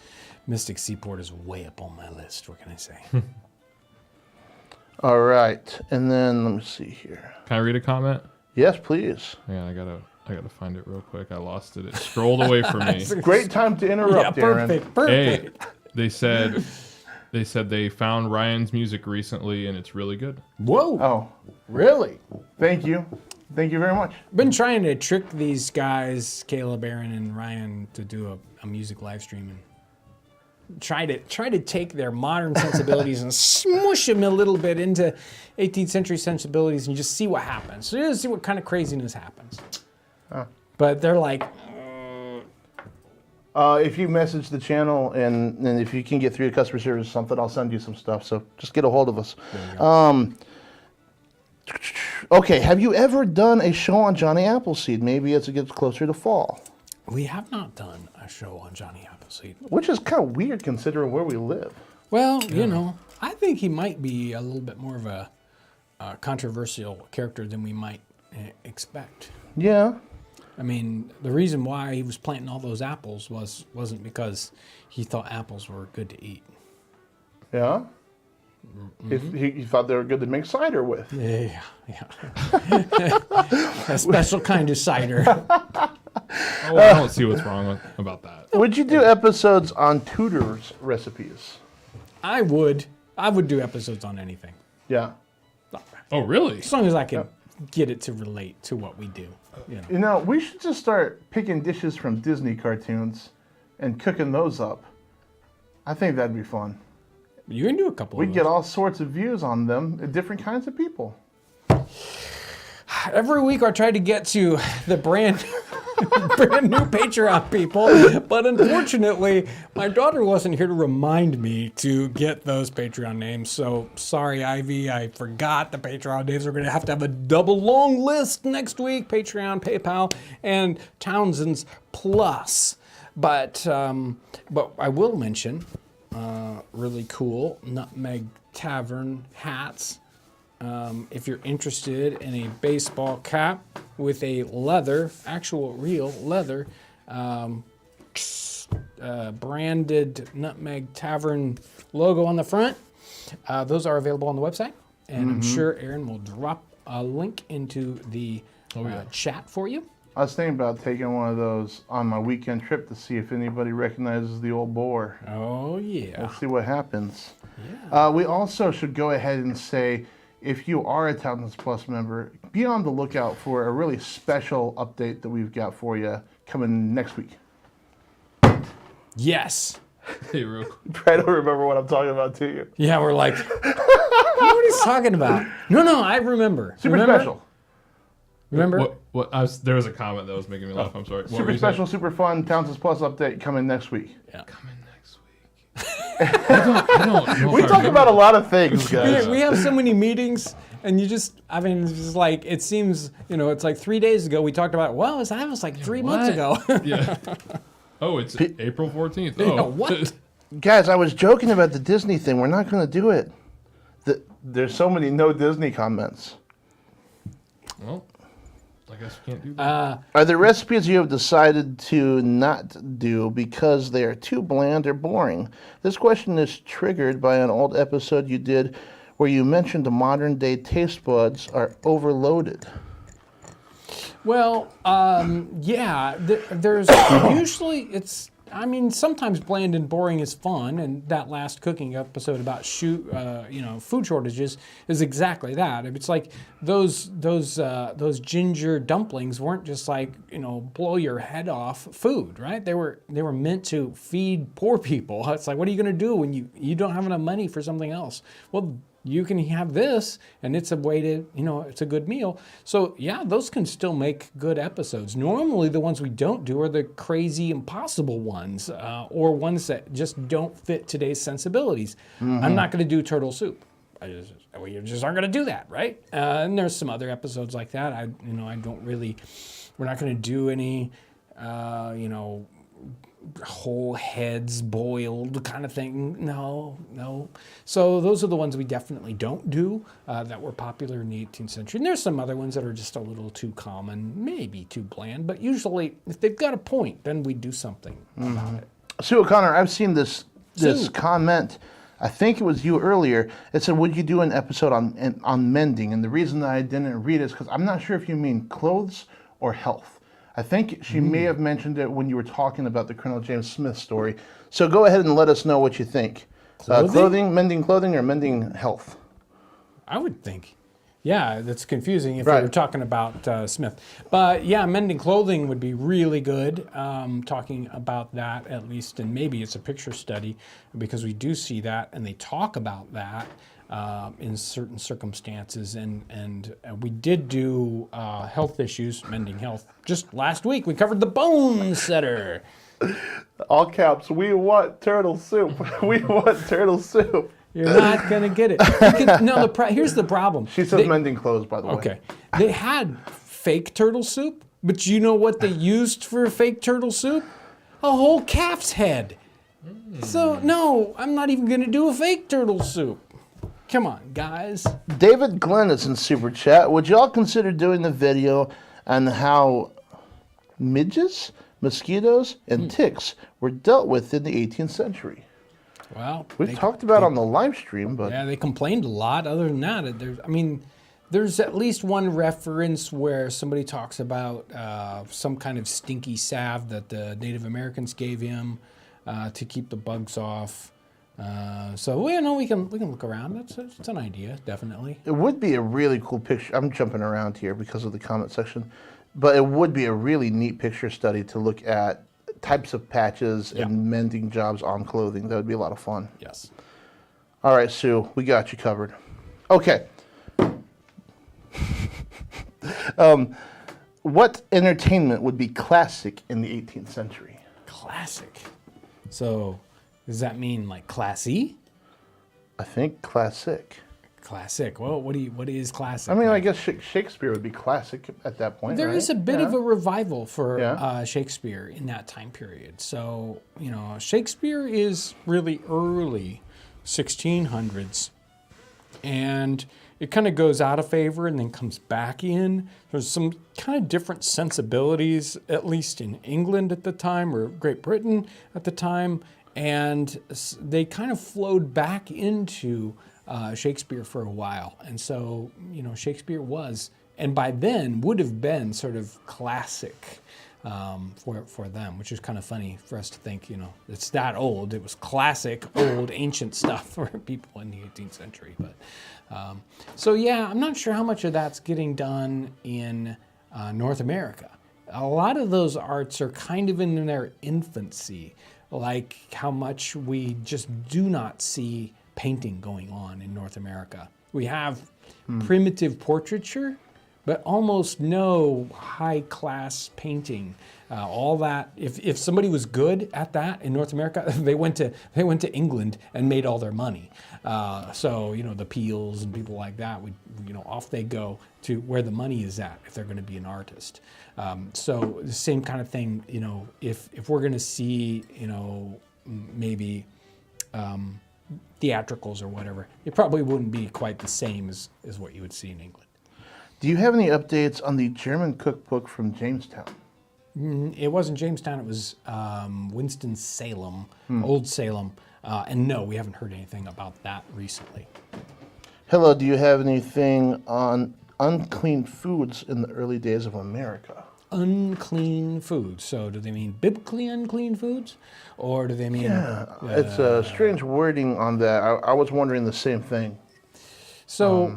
Mystic Seaport is way up on my list. What can I say? All right, and then let me see here. Can I read a comment? Yes, please. Yeah, I gotta find it real quick. I lost it. It scrolled away from me. Great time to interrupt, Aaron. Perfect. Hey, they said they found Ryan's music recently and it's really good. Whoa! Oh, really? Thank you. Thank you very much. Been trying to trick these guys, Caleb, Aaron, and Ryan, to do a music live stream and try to take their modern sensibilities and smush them a little bit into 18th century sensibilities and just see what happens. So just see what kind of craziness happens. But they're like, if you message the channel and if you can get through to customer service or something, I'll send you some stuff. So just get a hold of us. Okay, have you ever done a show on Johnny Appleseed? Maybe as it gets closer to fall. we have not done a show on Johnny Appleseed. Which is kind of weird considering where we live. Well, you know, I think he might be a little bit more of a controversial character than we might expect. Yeah. I mean, the reason why he was planting all those apples wasn't because he thought apples were good to eat. Yeah. He thought they were good to make cider with. Yeah. A special kind of cider. Oh, I don't see what's wrong about that. Would you do episodes on Tudor's recipes? I would do episodes on anything. Yeah. Oh, really? As long as I can get it to relate to what we do. You know. You know, we should just start picking dishes from Disney cartoons and cooking those up. I think that'd be fun. You can do a couple We'd of get those. all sorts of views on them, different kinds of people. Every week I try to get to the brand new Patreon people, but unfortunately my daughter wasn't here to remind me to get those Patreon names. So sorry, Ivy, I forgot the Patreon names. We're going to have a double long list next week: Patreon, PayPal, and Townsends Plus. But I will mention really cool Nutmeg Tavern hats. If you're interested in a baseball cap with a actual real leather, branded Nutmeg Tavern logo on the front, those are available on the website. And I'm sure Aaron will drop a link into the chat for you. I was thinking about taking one of those on my weekend trip to see if anybody recognizes the old boar. Oh, yeah. We'll see what happens. Yeah. We also should go ahead and say, if you are a Townsends Plus member, be on the lookout for a really special update that we've got for you coming next week. Yes. Hey, real I don't remember what I'm talking about, do you? Yeah, we're like, what is he talking about? No, I remember. Super Remember? special. Remember? There was a comment that was making me laugh. I'm sorry. What were Super you saying? special, super fun Townsends Plus update coming next week. Yeah. Coming next week. I don't know We if I talk remember. about a lot of things, guys. We have so many meetings, and it's just like, it seems, it's like 3 days ago we talked about, well, that was like 3 months ago. Yeah. Oh, it's April 14th. Yeah, Oh, what? Guys, I was joking about the Disney thing. We're not going to do it. There's so many no Disney comments. Well, I guess you can't do that. Are there recipes you have decided to not do because they are too bland or boring? This question is triggered by an old episode you did where you mentioned the modern day taste buds are overloaded. Well, yeah, there's usually sometimes bland and boring is fun, and that last cooking episode about food shortages is exactly that. It's like those ginger dumplings weren't just like blow your head off food, right? They were meant to feed poor people. It's like, what are you going to do when you don't have enough money for something else? Well, you can have this, and it's a way to, it's a good meal. So yeah, those can still make good episodes. Normally the ones we don't do are the crazy impossible ones, or ones that just don't fit today's sensibilities. I'm not going to do turtle soup. We just aren't going to do that, right? And there's some other episodes like that. We're not going to do any, whole heads boiled kind of thing. No. So those are the ones we definitely don't do that were popular in the 18th century. And there's some other ones that are just a little too common, maybe too bland, but usually if they've got a point, then we do something about it. Sue O'Connor, I've seen this Sue. comment. I think it was you earlier. It said, would you do an episode on mending? And the reason that I didn't read it is because I'm not sure if you mean clothes or health. I think she may have mentioned it when you were talking about the Colonel James Smith story. So go ahead and let us know what you think. Clothing? Mending clothing or mending health? I would think. Yeah, that's confusing if Right. you're talking about Smith. But yeah, mending clothing would be really good, talking about that at least, and maybe it's a picture study, because we do see that, and they talk about that in certain circumstances. And we did do health issues, mending health. Just last week, we covered the bone setter. All caps, we want turtle soup. We want turtle soup. You're not going to get it. Here's the problem. She says mending clothes, by the way. Okay. They had fake turtle soup, but you know what they used for fake turtle soup? A whole calf's head. So, no, I'm not even going to do a fake turtle soup. Come on, guys. David Glenn is in Super Chat. Would y'all consider doing the video on how midges, mosquitoes, and ticks were dealt with in the 18th century? Well, We've talked about it on the live stream, but... Yeah, they complained a lot. Other than that, there's at least one reference where somebody talks about some kind of stinky salve that the Native Americans gave him to keep the bugs off. So we can look around. It's an idea, definitely. It would be a really cool picture. I'm jumping around here because of the comment section, but it would be a really neat picture study to look at types of patches and mending jobs on clothing. That would be a lot of fun. Yes. All right, Sue, we got you covered. Okay. What entertainment would be classic in the 18th century? Classic. So, does that mean like classy? I think classic. Classic. Well, what is classic? I mean, I guess Shakespeare would be classic at that point. There right? is a bit of a revival for Yeah. Shakespeare in that time period. So, Shakespeare is really early 1600s. And it kind of goes out of favor and then comes back in. There's some kind of different sensibilities, at least in England at the time, or Great Britain at the time. And they kind of flowed back into Shakespeare for a while. And so, Shakespeare was, and by then would have been sort of classic for them, which is kind of funny for us to think, it's that old. It was classic, old, ancient stuff for people in the 18th century. But I'm not sure how much of that's getting done in North America. A lot of those arts are kind of in their infancy, like how much we just do not see painting going on in North America. We have primitive portraiture, but almost no high-class painting. All that, if somebody was good at that in North America, they went to England and made all their money. The Peels and people like that, off they go to where the money is at if they're going to be an artist. So the same kind of thing, if we're going to see, maybe theatricals or whatever, it probably wouldn't be quite the same as what you would see in England. Do you have any updates on the German cookbook from Jamestown? It wasn't Jamestown, it was Winston-Salem, Old Salem. And no, we haven't heard anything about that recently. Hello, do you have anything on unclean foods in the early days of America? Unclean foods. So do they mean biblically unclean foods? Or do they mean... Yeah, it's a strange wording on that. I was wondering the same thing. So,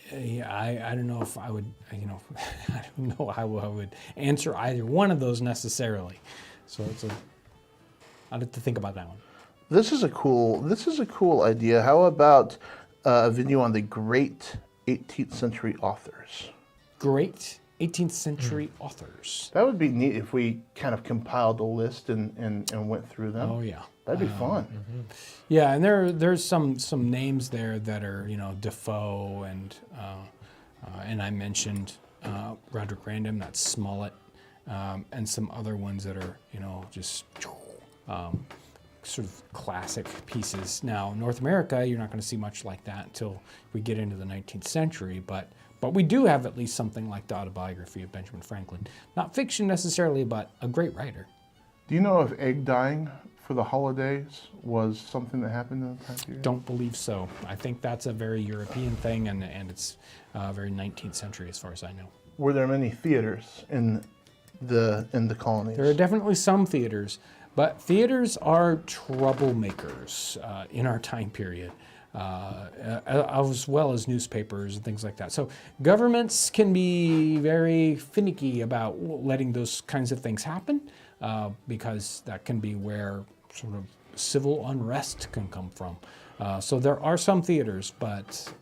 I don't know if I would, I don't know how I would answer either one of those necessarily. So I'd have to think about that one. This is a cool idea. How about a video on the great 18th century authors? Great 18th century authors. That would be neat if we kind of compiled a list and went through them. Oh yeah, that'd be fun. Yeah, and there's some names there that are Defoe and I mentioned Roderick Random, that's Smollett, and some other ones that are just sort of classic pieces. Now, North America, you're not going to see much like that until we get into the 19th century, but we do have at least something like the autobiography of Benjamin Franklin. Not fiction necessarily, but a great writer. Do you know if egg dyeing for the holidays was something that happened in the time period? Don't believe so. I think that's a very European thing, and it's very 19th century as far as I know. Were there many theaters in the colonies? There are definitely some theaters, but theaters are troublemakers in our time period, as well as newspapers and things like that. So governments can be very finicky about letting those kinds of things happen, because that can be where sort of civil unrest can come from. So there are some theaters, but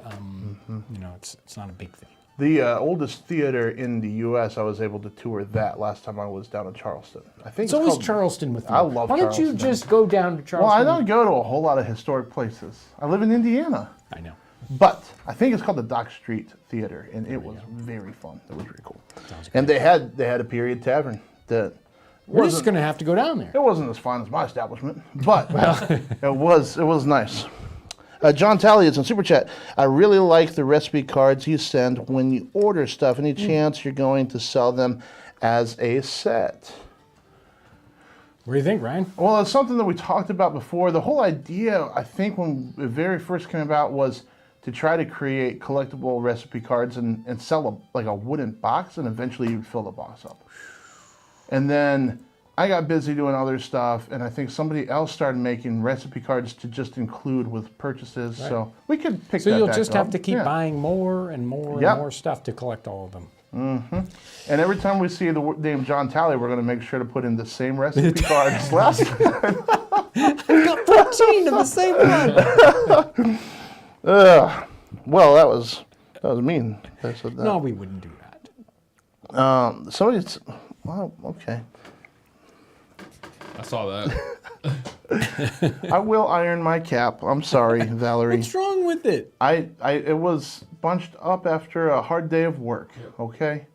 it's not a big thing. The oldest theater in the U.S., I was able to tour that last time I was down in Charleston. I think It's always Charleston with you. I love Why don't you Charleston. just go down to Charleston? Well, I don't go to a whole lot of historic places. I live in Indiana. I know. But I think it's called the Dock Street Theater, and it was very fun. It was very cool. Sounds And they had a period tavern that We're just going to have to go down there. It wasn't as fun as my establishment, but it was nice. John Talley is in Super Chat. I really like the recipe cards you send when you order stuff. Any chance you're going to sell them as a set? What do you think, Ryan? Well, it's something that we talked about before. The whole idea, I think, when it very first came about was to try to create collectible recipe cards and sell like a wooden box, and eventually you'd fill the box up. And then I got busy doing other stuff, and I think somebody else started making recipe cards to just include with purchases. Right. So we could pick that So back you'll just up. have to keep buying more and more and more stuff to collect all of them. Mm-hmm. And every time we see the name John Talley, we're going to make sure to put in the same recipe card as last time. I got 14 of the same one. Well, that was mean. I said that. No, we wouldn't do that. Somebody's... Well, okay. I saw that. I will iron my cap. I'm sorry, Valerie. What's wrong with it? It was bunched up after a hard day of work. Okay.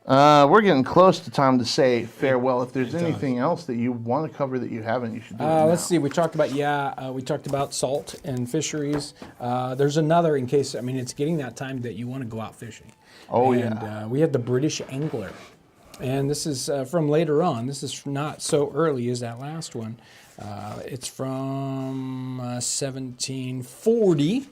We're getting close to time to say farewell. If there's anything else that you want to cover that you haven't, you should do it now. Let's see. We talked about salt and fisheries. There's another in case. I mean, it's getting that time that you want to go out fishing. Oh, and, we had the British Angler. And this is from later on. This is not so early as that last one. It's from 1740.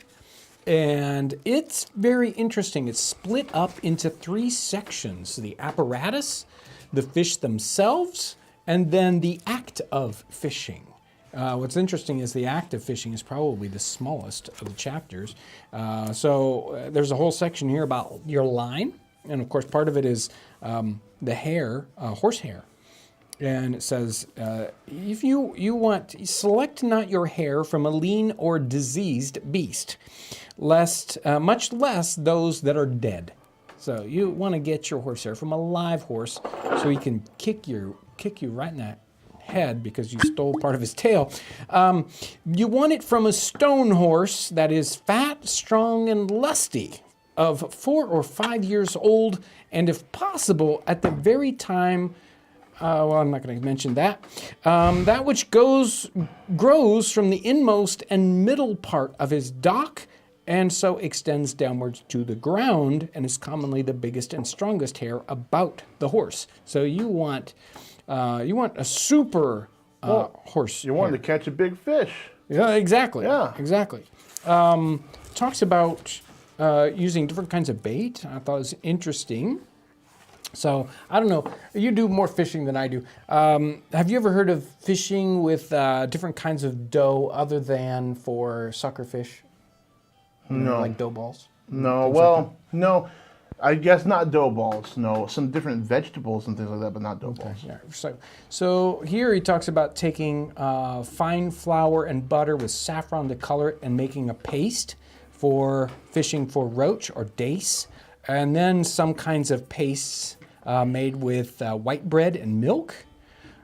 And it's very interesting. It's split up into 3 sections. The apparatus, the fish themselves, and then the act of fishing. What's interesting is the act of fishing is probably the smallest of the chapters. So there's a whole section here about your line. And of course, part of it is the hair, horsehair. And it says, if you want, select not your hair from a lean or diseased beast, lest, much less those that are dead. So you want to get your horsehair from a live horse so he can kick you right in the head because you stole part of his tail. You want it from a stone horse that is fat, strong, and lusty, of 4 or 5 years old, and if possible, at the very time, well, I'm not going to mention that, that which grows from the inmost and middle part of his dock, and so extends downwards to the ground, and is commonly the biggest and strongest hair about the horse. So you want a super horse. You wanted to catch a big fish. Yeah, exactly. Yeah, exactly. Talks about using different kinds of bait. I thought it was interesting. So, I don't know. You do more fishing than I do. Have you ever heard of fishing with different kinds of dough other than for sucker fish? No. Like dough balls? No. Well, no. I guess not dough balls. No. Some different vegetables and things like that, but not dough balls. Yeah. So here he talks about taking fine flour and butter with saffron to color it and making a paste for fishing for roach or dace. And then some kinds of pastes made with white bread and milk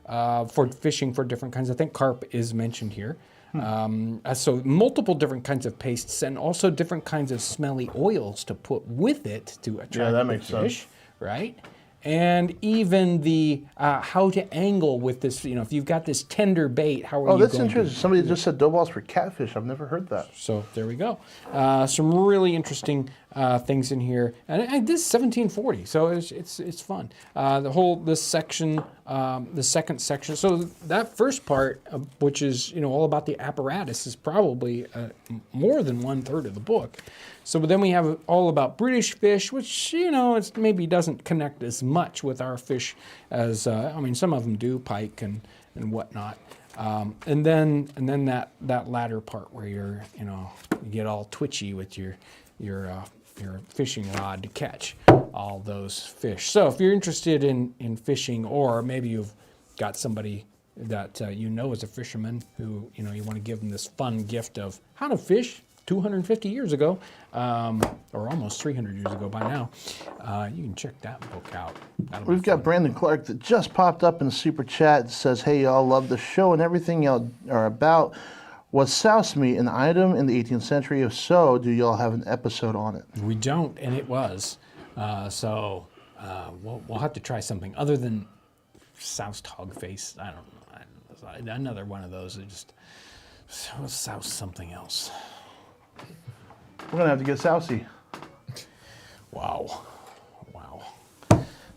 for fishing for different kinds. I think carp is mentioned here. So multiple different kinds of pastes and also different kinds of smelly oils to put with it to attract the fish, right? And even the how to angle with this, if you've got this tender bait, how are you going to... Oh, that's interesting. Somebody just said dough balls for catfish. I've never heard that. So there we go. Some really interesting things in here. And this is 1740, so it's fun. This section, the second section. So that first part, which is all about the apparatus, is probably more than 1/3 of the book. So then we have all about British fish, which it maybe doesn't connect as much with our fish as some of them do, pike and whatnot. And then that latter part where you get all twitchy with your fishing rod to catch all those fish. So if you're interested in fishing, or maybe you've got somebody that is a fisherman who you want to give them this fun gift of how to fish 250 years ago, or almost 300 years ago by now, you can check that book out. We've got Brandon Clark that just popped up in the super chat. It says, "Hey, y'all, love the show and everything y'all are about. Was souse meat an item in the 18th century? If so, do y'all have an episode on it?" We don't, and it was. So we'll have to try something other than soused hog face. I don't know. Another one of those that just souse something else. We're going to have to get sousy. Wow.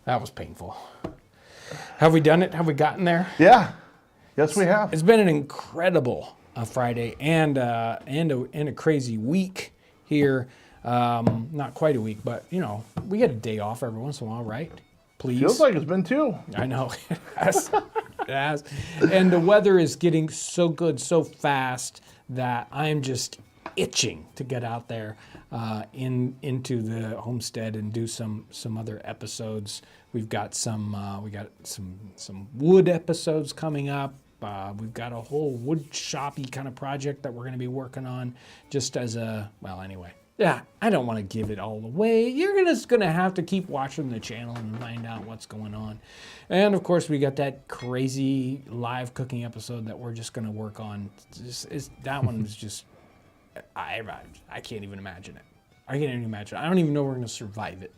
That was painful. Have we done it? Have we gotten there? Yeah. Yes, we have. It's been an incredible Friday and a crazy week here. Not quite a week, but we get a day off every once in a while, right? Please. Feels like it's been 2. I know. It has. It has. And the weather is getting so good so fast that I'm just itching to get out there into the homestead and do some other episodes. We've got some wood episodes coming up. We've got a whole wood shoppy kind of project that we're going to be working on just as anyway. Yeah, I don't want to give it all away. You're just going to have to keep watching the channel and find out what's going on. And, of course, we got that crazy live cooking episode that we're just going to work on. That one is just, I can't even imagine it. I can't even imagine it. I don't even know we're going to survive it.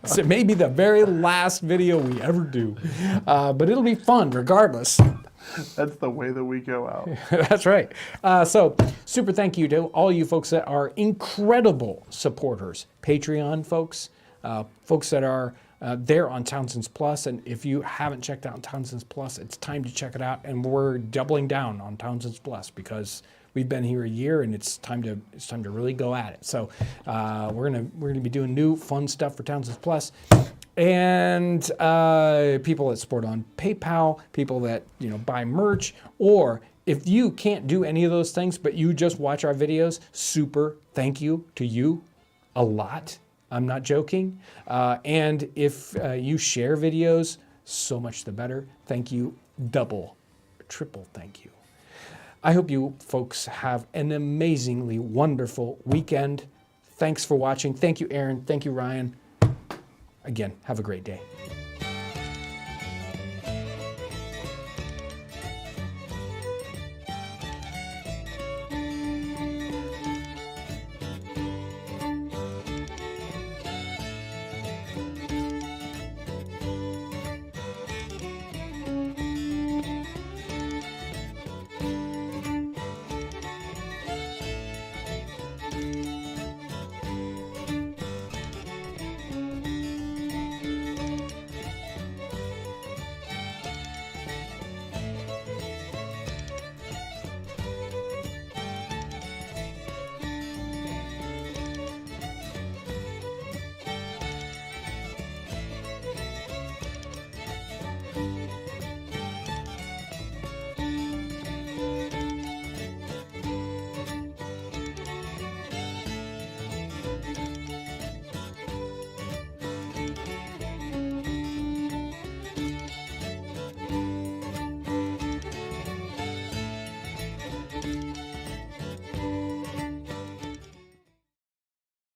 So it may be the very last video we ever do. But it'll be fun regardless. That's the way that we go out. That's right. So super thank you to all you folks that are incredible supporters. Patreon folks, folks that are there on Townsends Plus. And if you haven't checked out Townsends Plus, it's time to check it out. And we're doubling down on Townsends Plus because we've been here a year and it's time to really go at it. So we're gonna be doing new fun stuff for Townsends Plus. And people that support on PayPal, people that buy merch, or if you can't do any of those things but you just watch our videos, super thank you to you a lot. I'm not joking. And if you share videos, so much the better. Thank you, double, triple thank you. I hope you folks have an amazingly wonderful weekend. Thanks for watching. Thank you, Aaron. Thank you, Ryan. Again, have a great day.